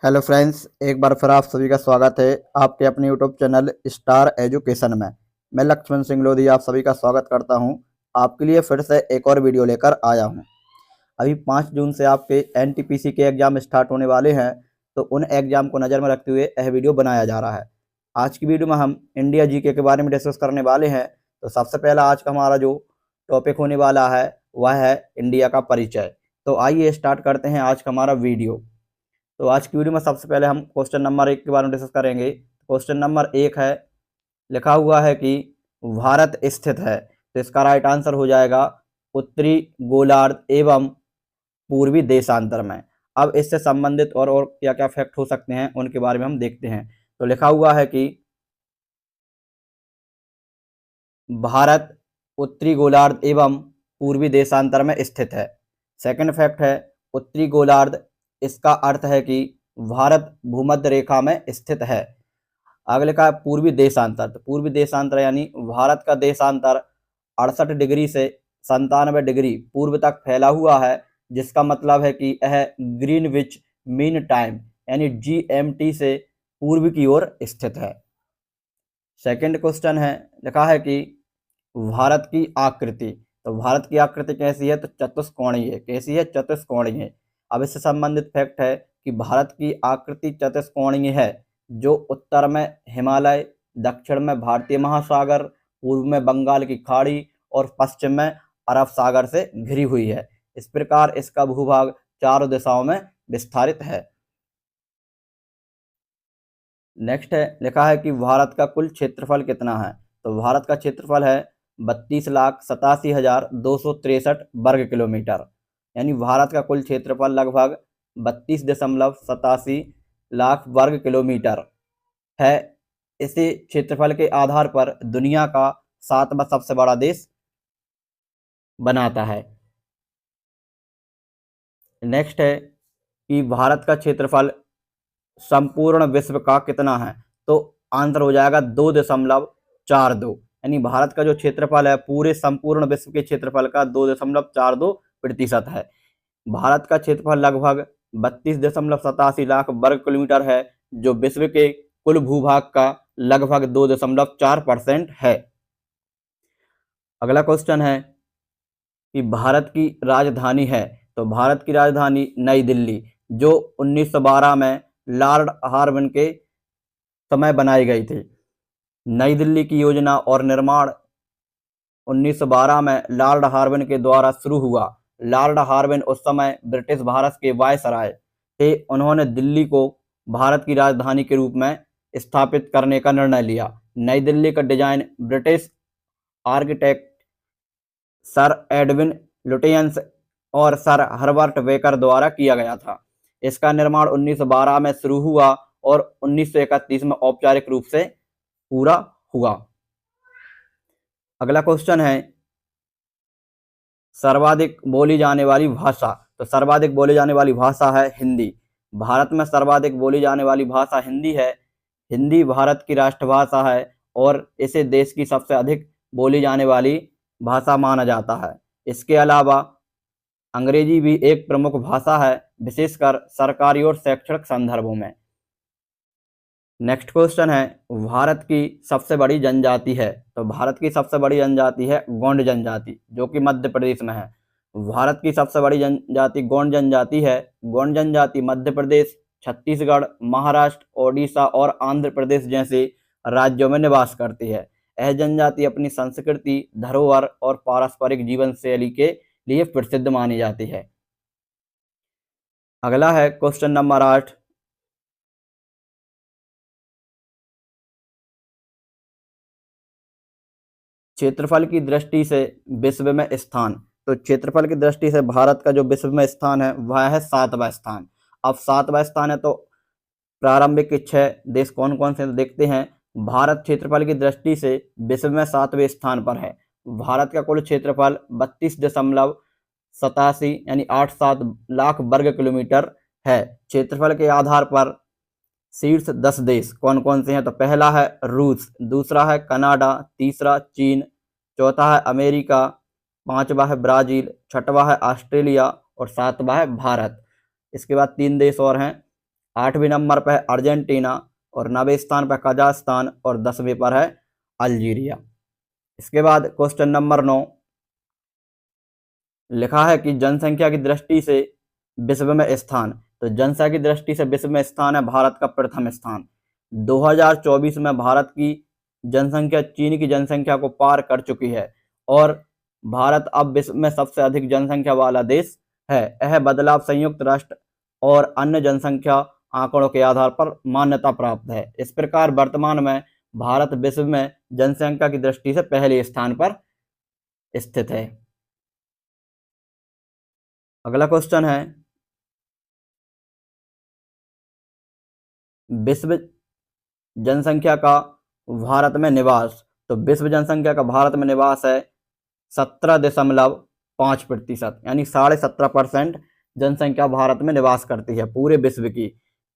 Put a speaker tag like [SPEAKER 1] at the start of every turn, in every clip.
[SPEAKER 1] Hello friends, एक बार फिर आप सभी का स्वागत है आपके अपने यूट्यूब चैनल स्टार एजुकेशन में। मैं लक्ष्मण सिंह लोधी आप सभी का स्वागत करता हूं। आपके लिए फिर से एक और वीडियो लेकर आया हूं। अभी 5 जून से आपके एनटीपीसी के एग्ज़ाम स्टार्ट होने वाले हैं, तो उन एग्ज़ाम को नज़र में रखते हुए यह वीडियो बनाया जा रहा है। आज की वीडियो में हम इंडिया जीके के बारे में डिस्कस करने वाले हैं। तो सबसे पहला आज का हमारा जो टॉपिक होने वाला है वह है इंडिया का परिचय। तो आइए स्टार्ट करते हैं आज का हमारा वीडियो। तो आज की वीडियो में सबसे पहले हम क्वेश्चन नंबर 1 के बारे में डिस्कस करेंगे। क्वेश्चन नंबर 1 है, लिखा हुआ है कि भारत स्थित है, तो इसका राइट आंसर हो जाएगा उत्तरी गोलार्ध एवं पूर्वी देशांतर में। अब इससे संबंधित और क्या क्या फैक्ट हो सकते हैं उनके बारे में हम देखते हैं। तो लिखा हुआ है कि भारत उत्तरी गोलार्ध एवं पूर्वी देशांतर में स्थित है। सेकंड फैक्ट है उत्तरी गोलार्ध, इसका अर्थ है कि भारत भूमध्य रेखा में स्थित है। आगे लिखा है पूर्वी देशांतर, तो पूर्वी देशांतर यानी भारत का देशांतर 68 डिग्री से 97 डिग्री पूर्व तक फैला हुआ है, जिसका मतलब है कि यह ग्रीनविच मीन टाइम यानी जीएमटी से पूर्व की ओर स्थित है। सेकंड क्वेश्चन है, लिखा है कि भारत की आकृति, तो भारत की आकृति कैसी है, तो चतुष्कोणीय। कैसी है? चतुष्कोणीय। अब इससे संबंधित फैक्ट है कि भारत की आकृति चतुष्कोणीय है, जो उत्तर में हिमालय, दक्षिण में भारतीय महासागर, पूर्व में बंगाल की खाड़ी और पश्चिम में अरब सागर से घिरी हुई है। इस प्रकार इसका भूभाग चारों दिशाओं में विस्तारित है। नेक्स्ट है, लिखा है कि भारत का कुल क्षेत्रफल कितना है, तो भारत का क्षेत्रफल है 32,87,263 वर्ग किलोमीटर। यानी भारत का कुल क्षेत्रफल लगभग 32.87 लाख वर्ग किलोमीटर है। इसी क्षेत्रफल के आधार पर दुनिया का 7वां सबसे बड़ा देश बनाता है। नेक्स्ट है कि भारत का क्षेत्रफल संपूर्ण विश्व का कितना है, तो आंसर हो जाएगा 2.42। यानी भारत का जो क्षेत्रफल है पूरे संपूर्ण विश्व के क्षेत्रफल का 2.42% है। भारत का क्षेत्रफल लगभग 32.87 लाख वर्ग किलोमीटर है, जो विश्व के कुल भूभाग का लगभग 2.4% है। अगला क्वेश्चन है कि भारत की राजधानी है, तो भारत की राजधानी नई दिल्ली, जो 1912 में लॉर्ड हार्डिंज के समय बनाई गई थी। नई दिल्ली की योजना और निर्माण 1912 में लॉर्ड हार्डिंज के द्वारा शुरू हुआ। लॉर्ड हार्डिंज उस समय ब्रिटिश भारत के वायसराय थे। उन्होंने दिल्ली को भारत की राजधानी के रूप में स्थापित करने का निर्णय लिया। नई दिल्ली का design British architect sir Edwin Lutyens और सर हर्बर्ट बेकर द्वारा किया गया था। इसका निर्माण 1912 में शुरू हुआ और 1931 में औपचारिक रूप से पूरा हुआ। अगला क्वेश्चन है सर्वाधिक बोली जाने वाली भाषा, तो सर्वाधिक बोली जाने वाली भाषा है हिंदी। भारत में सर्वाधिक बोली जाने वाली भाषा हिंदी है। हिंदी भारत की राष्ट्रभाषा है और इसे देश की सबसे अधिक बोली जाने वाली भाषा माना जाता है। इसके अलावा अंग्रेजी भी एक प्रमुख भाषा है, विशेषकर सरकारी और शैक्षणिक संदर्भों में। नेक्स्ट क्वेश्चन है भारत की सबसे बड़ी जनजाति है, तो भारत की सबसे बड़ी जनजाति है गोंड जनजाति, जो कि मध्य प्रदेश में है। भारत की सबसे बड़ी जनजाति गोंड जनजाति है। गोंड जनजाति मध्य प्रदेश, छत्तीसगढ़, महाराष्ट्र, ओडिशा और आंध्र प्रदेश जैसे राज्यों में निवास करती है। यह जनजाति अपनी संस्कृति, धरोहर और पारस्परिक जीवन शैली के लिए प्रसिद्ध मानी जाती है। अगला है क्वेश्चन नंबर 8, क्षेत्रफल की दृष्टि से विश्व में स्थान, तो क्षेत्रफल की दृष्टि से भारत का जो विश्व में स्थान है वह है 7वां स्थान। अब 7वां स्थान है तो प्रारंभिक 6 देश कौन कौन से देखते हैं। भारत क्षेत्रफल की दृष्टि से विश्व में 7वें स्थान पर है। भारत का कुल क्षेत्रफल 32.87 यानी 87 लाख वर्ग किलोमीटर है। क्षेत्रफल के आधार पर शीर्ष 10 देश कौन कौन से हैं, तो पहला है रूस, दूसरा है कनाडा, तीसरा चीन, चौथा है अमेरिका, पांचवा है ब्राजील, छठवा है ऑस्ट्रेलिया और सातवां है भारत। इसके बाद 3 देश और हैं 8वें नंबर पर है अर्जेंटीना और 9वें स्थान पर कजाकिस्तान और 10वें पर है अल्जीरिया। इसके बाद क्वेश्चन नंबर 9 लिखा है कि जनसंख्या की दृष्टि से विश्व में स्थान। तो जनसंख्या की दृष्टि से विश्व में स्थान है भारत का प्रथम स्थान। 2024 में भारत की जनसंख्या चीन की जनसंख्या को पार कर चुकी है और भारत अब विश्व में सबसे अधिक जनसंख्या वाला देश है। यह बदलाव संयुक्त राष्ट्र और अन्य जनसंख्या आंकड़ों के आधार पर मान्यता प्राप्त है। इस प्रकार वर्तमान में भारत विश्व में जनसंख्या की दृष्टि से पहले स्थान पर स्थित है। अगला क्वेश्चन है विश्व जनसंख्या का भारत में निवास। तो विश्व जनसंख्या का भारत में निवास है 17.5%, यानी 17.5% जनसंख्या भारत में निवास करती है पूरे विश्व की।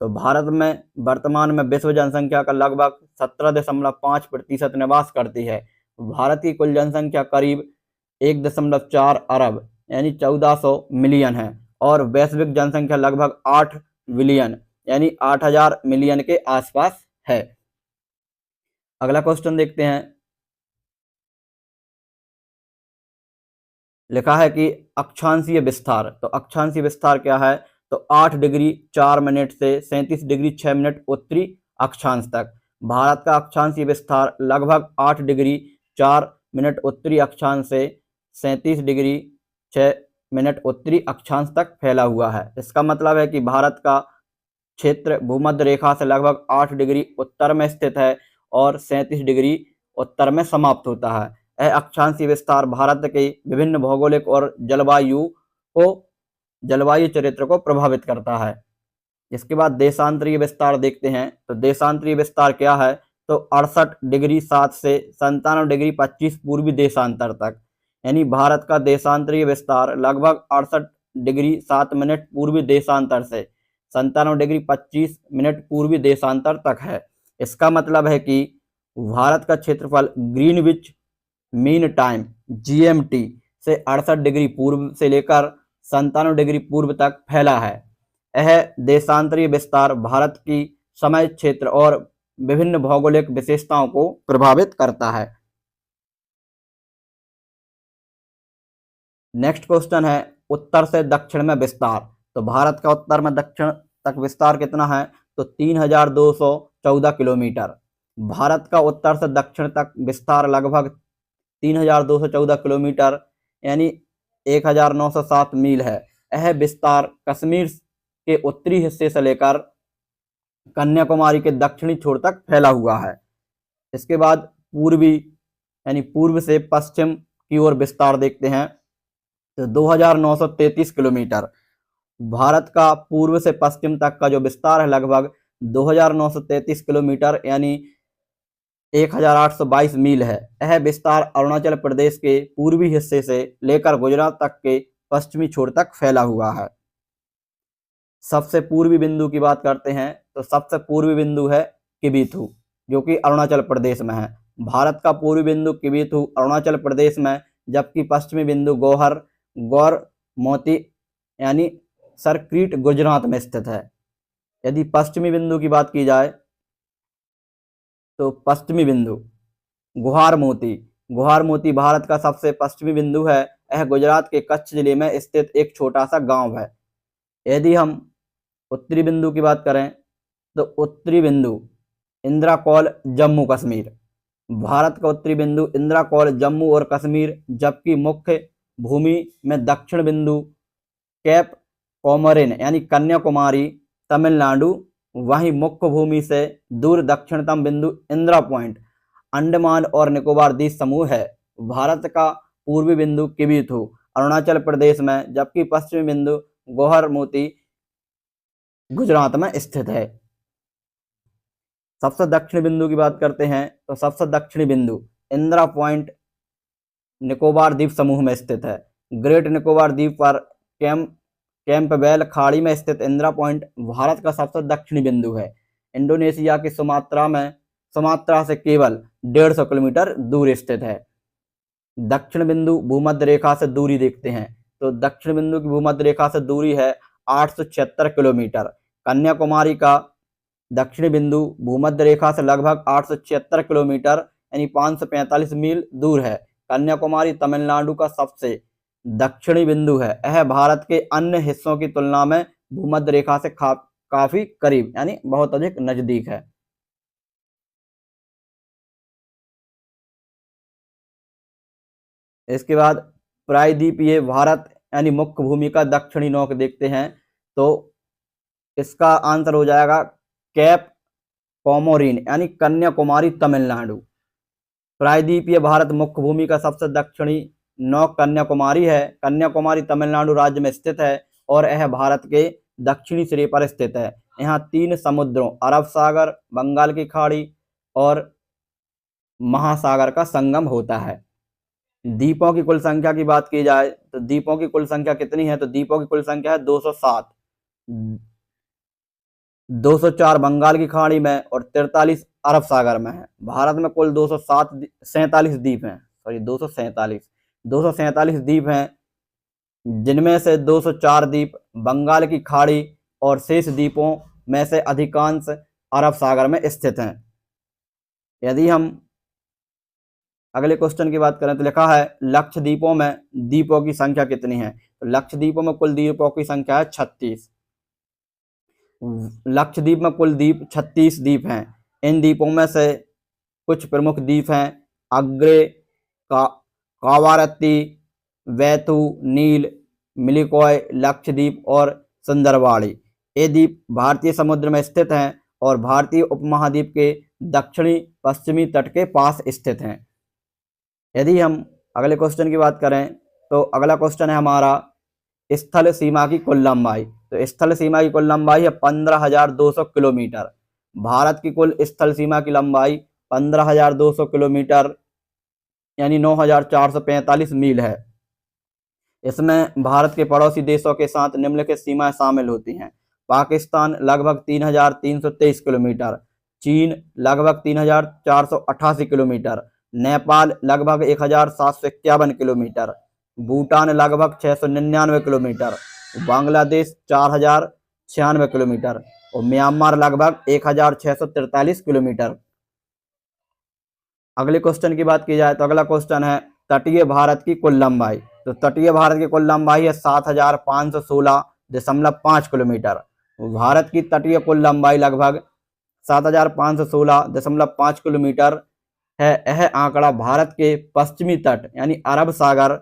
[SPEAKER 1] तो भारत में वर्तमान में विश्व जनसंख्या का लगभग 17.5% निवास करती है। भारत की कुल जनसंख्या करीब 1.4 अरब यानी 1400 मिलियन है और वैश्विक जनसंख्या लगभग 8 बिलियन यानी 8000 मिलियन के आसपास है। अगला क्वेश्चन देखते हैं। लिखा है कि अक्षांशीय विस्तार। तो अक्षांशीय विस्तार क्या है? तो 8 डिग्री 4 मिनट से 37 डिग्री 6 मिनट उत्तरी अक्षांश तक। भारत का अक्षांशीय विस्तार लगभग 8 डिग्री 4 मिनट उत्तरी अक्षांश से 37 डिग्री 6 मिनट उत्तरी अक्षांश तक फैला हुआ है। इसका मतलब है कि भारत का क्षेत्र भूमध्य रेखा से लगभग 8 डिग्री उत्तर में स्थित है और 37 डिग्री उत्तर में समाप्त होता है। यह अक्षांशीय विस्तार भारत के विभिन्न भौगोलिक और जलवायु चरित्र को प्रभावित करता है। इसके बाद देशांतरीय विस्तार देखते हैं। तो देशांतरीय विस्तार क्या है? तो 68 डिग्री 7 से 97 डिग्री 25 पूर्वी देशांतर तक, यानी भारत का देशांतरीय विस्तार लगभग 68 डिग्री 7 मिनट पूर्वी देशांतर से 97 डिग्री 25 मिनट पूर्वी देशांतर तक है। इसका मतलब है कि भारत का क्षेत्रफल ग्रीनविच मीन टाइम GMT से 68 डिग्री पूर्व से लेकर 97 डिग्री पूर्व तक फैला है। यह देशांतरीय विस्तार भारत की समय क्षेत्र और विभिन्न भौगोलिक विशेषताओं को प्रभावित करता है। नेक्स्ट क्वेश्चन है उत्तर से दक्षिण में विस्तार। तो भारत का उत्तर में दक्षिण तक विस्तार कितना है? तो 3214 किलोमीटर। भारत का उत्तर से दक्षिण तक विस्तार लगभग 3214 किलोमीटर यानी 1907 मील है। यह विस्तार कश्मीर के उत्तरी हिस्से से लेकर कन्याकुमारी के दक्षिणी छोर तक फैला हुआ है। इसके बाद पूर्वी यानी पूर्व से पश्चिम की ओर विस्तार देखते हैं। तो 2933 किलोमीटर। भारत का पूर्व से पश्चिम तक का जो विस्तार है लगभग 2933 किलोमीटर यानी 1822 मील है। यह विस्तार अरुणाचल प्रदेश के पूर्वी हिस्से से लेकर गुजरात तक के पश्चिमी छोर तक फैला हुआ है। सबसे पूर्वी बिंदु की बात करते हैं। तो सबसे पूर्वी बिंदु है किबिथु जो कि अरुणाचल प्रदेश में है। भारत का पूर्वी बिंदु किबिथु अरुणाचल प्रदेश में, जबकि पश्चिमी बिंदु गौर मोती यानी सरक्रीट गुजरात में स्थित है। यदि पश्चिमी बिंदु की बात की जाए तो पश्चिमी बिंदु गुहार मोती भारत का सबसे पश्चिमी बिंदु है। यह गुजरात के कच्छ जिले में स्थित एक छोटा सा गांव है। यदि हम उत्तरी बिंदु की बात करें तो उत्तरी बिंदु इंदिरा कौल जम्मू कश्मीर। भारत का उत्तरी बिंदु इंदिरा कौल जम्मू और कश्मीर, जबकि मुख्य भूमि में दक्षिण बिंदु कैप कोमोरिन यानी कन्याकुमारी तमिलनाडु। वहीं मुख्य भूमि से दूर दक्षिणतम बिंदु इंदिरा पॉइंट अंडमान और निकोबार द्वीप समूह है। भारत का पूर्वी बिंदु किबिथु अरुणाचल प्रदेश में, जबकि पश्चिमी बिंदु गौहर मोती गुजरात में स्थित है। सबसे दक्षिणी बिंदु की बात करते हैं। तो सबसे दक्षिणी बिंदु इंदिरा पॉइंट निकोबार द्वीप समूह में स्थित है। ग्रेट निकोबार द्वीप पर कैंपबेल खाड़ी में स्थित इंदिरा पॉइंट भारत का सबसे दक्षिणी बिंदु है। इंडोनेशिया की सुमात्रा से केवल 150 किलोमीटर दूर स्थित है। दक्षिण बिंदु भूमध्य रेखा से दूरी देखते हैं। तो दक्षिण बिंदु की भूमध्य रेखा से दूरी है 876 किलोमीटर, कन्याकुमारी का दक्षिणी बिंदु भूमध्य रेखा से लगभग 876 किलोमीटर यानी 545 मील दूर है। कन्याकुमारी तमिलनाडु का सबसे दक्षिणी बिंदु है। यह भारत के अन्य हिस्सों की तुलना में भूमध्य रेखा से काफी करीब यानी बहुत अधिक नजदीक है। इसके बाद प्रायद्वीपीय भारत यानी मुख्य भूमि का दक्षिणी नोक देखते हैं तो इसका आंसर हो जाएगा कैप कोमोरिन यानी कन्याकुमारी तमिलनाडु। प्रायद्वीपीय भारत मुख्य भूमि का सबसे दक्षिणी नोक कन्याकुमारी है। कन्याकुमारी तमिलनाडु राज्य में स्थित है और यह भारत के दक्षिणी सिरे पर स्थित है। यहाँ 3 समुद्रों अरब सागर, बंगाल की खाड़ी और महासागर का संगम होता है। द्वीपों की कुल संख्या की बात की जाए तो द्वीपों की कुल संख्या कितनी है, तो द्वीपों की कुल संख्या है 207। 204 बंगाल की खाड़ी में और 43 अरब सागर में है। भारत में कुल 247 द्वीप हैं, 247 द्वीप हैं, जिनमें से 204 द्वीप बंगाल की खाड़ी और शेष द्वीपों में से अधिकांश अरब सागर में स्थित हैं। यदि हम अगले क्वेश्चन की बात करें तो लिखा है लक्षद्वीपों में द्वीपों की संख्या कितनी है, तो लक्षद्वीपों में कुल द्वीपों की संख्या है 36। लक्षद्वीप में कुल द्वीप 36 द्वीप हैं। इन द्वीपों में से कुछ प्रमुख द्वीप हैं अग्रे, कावारत्ती, वैतू, नील, मिलिकॉय, लक्षद्वीप और सुंदरवाड़ी। ये द्वीप भारतीय समुद्र में स्थित हैं और भारतीय उपमहाद्वीप के दक्षिणी पश्चिमी तट के पास स्थित हैं। यदि हम अगले क्वेश्चन की बात करें तो अगला क्वेश्चन है हमारा स्थल सीमा की कुल लंबाई। तो स्थल सीमा की कुल लंबाई है 15,200 किलोमीटर। भारत की कुल स्थल सीमा की लंबाई 15,200 किलोमीटर यानी 9,445 मील है। इसमें भारत के पड़ोसी देशों के साथ निम्नलिखित सीमाएं शामिल होती हैं। पाकिस्तान लगभग 3,323 किलोमीटर, चीन लगभग 3,488 किलोमीटर, नेपाल लगभग 1,751 किलोमीटर, भूटान लगभग 699 किलोमीटर, बांग्लादेश 4,096 किलोमीटर और म्यांमार लगभग 1,643 किलोमीटर। अगले क्वेश्चन की बात की जाए तो अगला क्वेश्चन है तटीय भारत की कुल लंबाई। तो तटीय भारत की कुल लंबाई है 7,516.5 किलोमीटर। भारत की तटीय कुल लंबाई लगभग 7,516.5 किलोमीटर है। यह आंकड़ा भारत के पश्चिमी तट यानी अरब सागर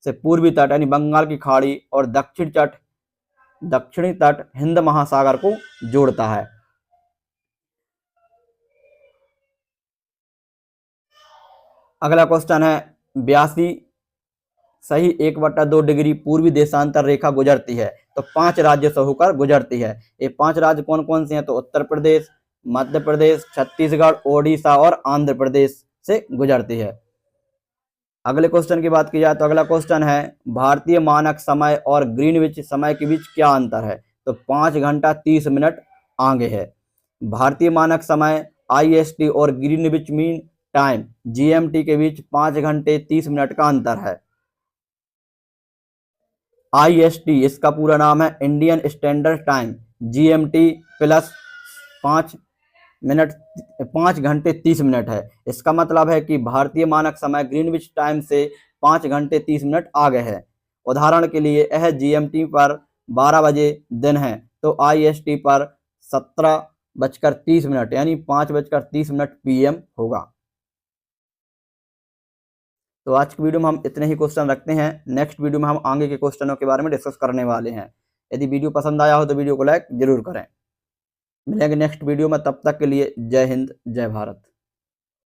[SPEAKER 1] से पूर्वी तट यानी बंगाल की खाड़ी और दक्षिणी तट हिंद महासागर को जोड़ता है। अगला क्वेश्चन है 82 सही 1/2 डिग्री पूर्वी देशांतर रेखा गुजरती है तो 5 राज्यों से होकर गुजरती है। ये 5 राज्य कौन कौन से हैं, तो उत्तर प्रदेश, मध्य प्रदेश, छत्तीसगढ़, ओडिशा और आंध्र प्रदेश से गुजरती है। अगले क्वेश्चन की बात की जाए तो अगला क्वेश्चन है भारतीय मानक समय और ग्रीनविच समय के बीच क्या अंतर है, तो 5 घंटा 30 मिनट आगे है। भारतीय मानक समय IST और ग्रीनविच मीन टाइम GMT के बीच 5 घंटे 30 मिनट का अंतर है। IST इसका पूरा नाम है Indian standard time, GMT plus 5 घंटे 30 मिनट है। इसका मतलब है कि भारतीय मानक समय ग्रीनविच टाइम से 5 घंटे 30 मिनट आगे है। उदाहरण के लिए यह GMT पर 12 बजे दिन है तो IST पर 17:30 यानी 5:30 PM होगा। तो आज की वीडियो में हम इतने ही क्वेश्चन रखते हैं। नेक्स्ट वीडियो में हम आगे के क्वेश्चनों के बारे में डिस्कस करने वाले हैं। यदि वीडियो पसंद आया हो तो वीडियो को लाइक जरूर करें। मिलेंगे नेक्स्ट वीडियो में, तब तक के लिए जय हिंद, जय भारत।